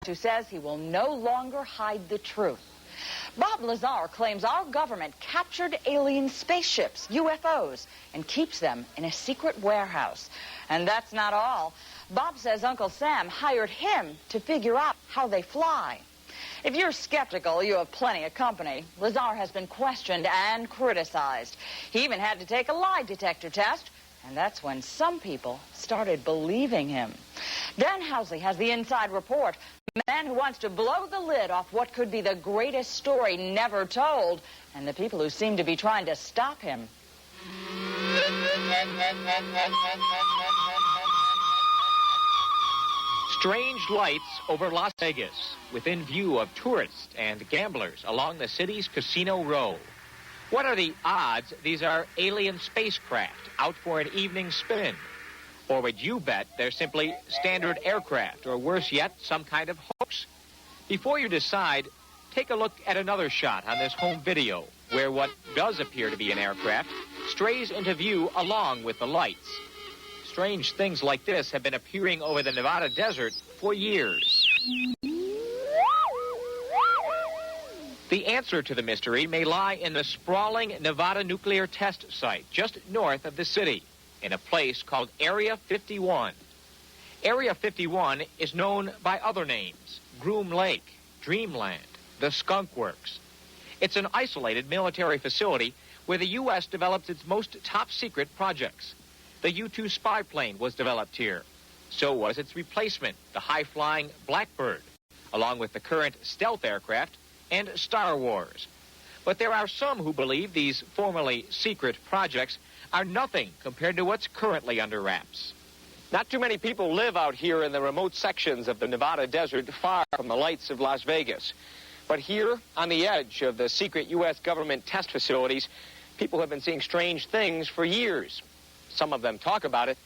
who says he will no longer hide the truth. Bob Lazar claims our government captured alien spaceships, UFOs, and keeps them in a secret warehouse. And that's not all. Bob says Uncle Sam hired him to figure out how they fly. If you're skeptical, you have plenty of company. Lazar has been questioned and criticized. He even had to take a lie detector test, and that's when some people started believing him. Dan Housley has the inside report. The man who wants to blow the lid off what could be the greatest story never told, and the people who seem to be trying to stop him. Strange lights over Las Vegas, within view of tourists and gamblers along the city's Casino Row. What are the odds these are alien spacecraft out for an evening spin? Or would you bet they're simply standard aircraft, or worse yet, some kind of hoax? Before you decide, take a look at another shot on this home video, where what does appear to be an aircraft strays into view along with the lights. Strange things like this have been appearing over the Nevada desert for years. The answer to the mystery may lie in the sprawling Nevada nuclear test site just north of the city, in a place called Area 51. Area 51 is known by other names: Groom Lake, Dreamland, the Skunk Works. It's an isolated military facility where the U.S. develops its most top-secret projects. The U-2 spy plane was developed here. So was its replacement, the high-flying Blackbird, along with the current stealth aircraft and Star Wars. But there are some who believe these formerly secret projects are nothing compared to what's currently under wraps. Not too many people live out here in the remote sections of the Nevada desert, far from the lights of Las Vegas. But here, on the edge of the secret U.S. government test facilities, people have been seeing strange things for years. Some of them talk about it,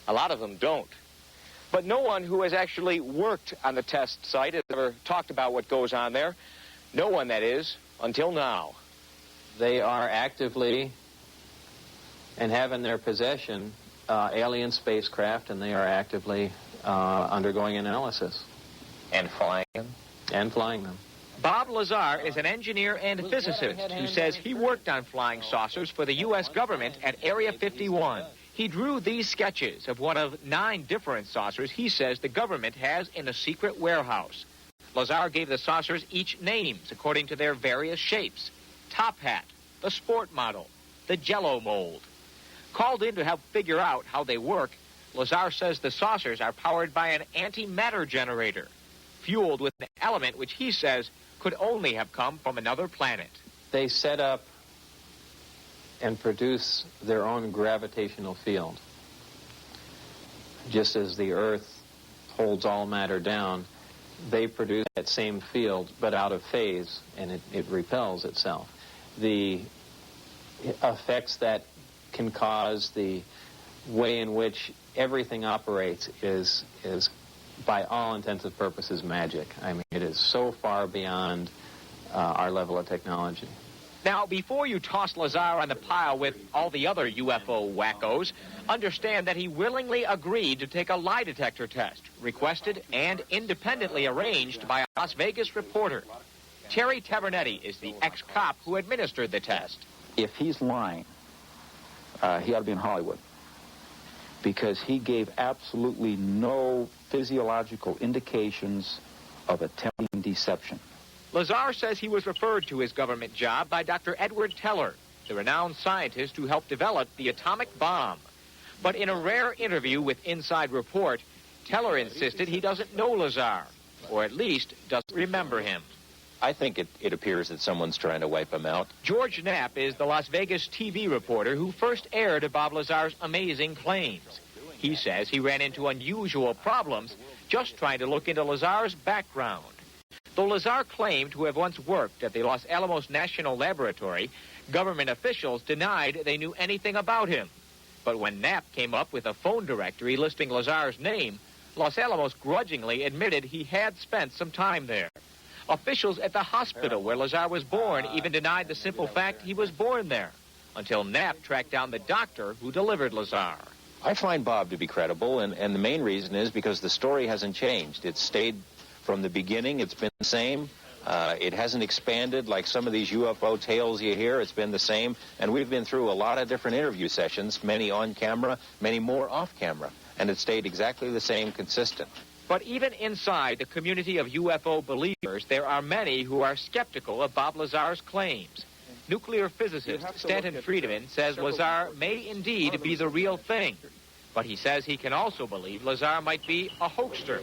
a lot of them don't. But no one who has actually worked on the test site has ever talked about what goes on there. No one, that is, until now. They are actively and have in their possession alien spacecraft, and they are actively undergoing analysis. And flying them? And flying them. Bob Lazar is an engineer and physicist who says he worked on flying saucers for the U.S. government at Area 51. He drew these sketches of one of 9 different saucers he says the government has in a secret warehouse. Lazar gave the saucers each names according to their various shapes: Top Hat, the Sport Model, the Jell-O Mold. Called in to help figure out how they work, Lazar says the saucers are powered by an antimatter generator, fueled with an element which he says could only have come from another planet. They set up and produce their own gravitational field. Just as the Earth holds all matter down, they produce that same field, but out of phase, and it repels itself. The effects that can cause, the way in which everything operates is by all intents and purposes, magic. I mean, it is so far beyond our level of technology. Now, before you toss Lazar on the pile with all the other UFO wackos, understand that he willingly agreed to take a lie detector test, requested and independently arranged by a Las Vegas reporter. Terry Tavernetti is the ex-cop who administered the test. If he's lying, he ought to be in Hollywood, because he gave absolutely no physiological indications of attempting deception. Lazar says he was referred to his government job by Dr. Edward Teller, the renowned scientist who helped develop the atomic bomb. But in a rare interview with Inside Report, Teller insisted he doesn't know Lazar, or at least doesn't remember him. I think it appears that someone's trying to wipe him out. George Knapp is the Las Vegas TV reporter who first aired Bob Lazar's amazing claims. He says he ran into unusual problems just trying to look into Lazar's background. Though Lazar claimed to have once worked at the Los Alamos National Laboratory, government officials denied they knew anything about him. But when Knapp came up with a phone directory listing Lazar's name, Los Alamos grudgingly admitted he had spent some time there. Officials at the hospital where Lazar was born even denied the simple fact he was born there, until Knapp tracked down the doctor who delivered Lazar. I find Bob to be credible, and the main reason is because the story hasn't changed. It's stayed From the beginning, it's been the same. It hasn't expanded like some of these UFO tales you hear. It's been the same. And we've been through a lot of different interview sessions, many on camera, many more off camera. And it stayed exactly the same, consistent. But even inside the community of UFO believers, there are many who are skeptical of Bob Lazar's claims. Nuclear physicist Stanton Friedman says Lazar may indeed be the real thing. But he says he can also believe Lazar might be a hoaxer,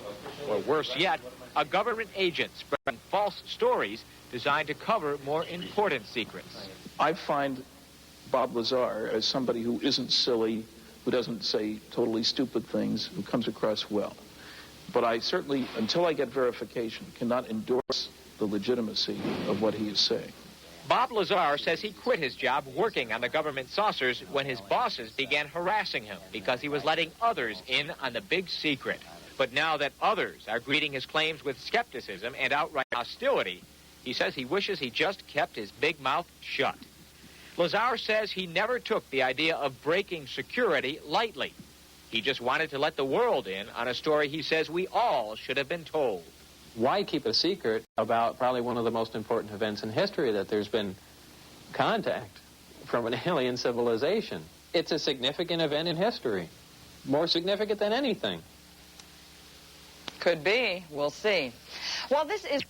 or worse yet, a government agent spreading false stories designed to cover more important secrets. I find Bob Lazar as somebody who isn't silly, who doesn't say totally stupid things, who comes across well. But I certainly, until I get verification, cannot endorse the legitimacy of what he is saying. Bob Lazar says he quit his job working on the government saucers when his bosses began harassing him because he was letting others in on the big secret. But now that others are greeting his claims with skepticism and outright hostility, he says he wishes he just kept his big mouth shut. Lazar says he never took the idea of breaking security lightly. He just wanted to let the world in on a story he says we all should have been told. Why keep a secret about probably one of the most important events in history, that there's been contact from an alien civilization? It's a significant event in history, more significant than anything. Could be. We'll see. Well, this is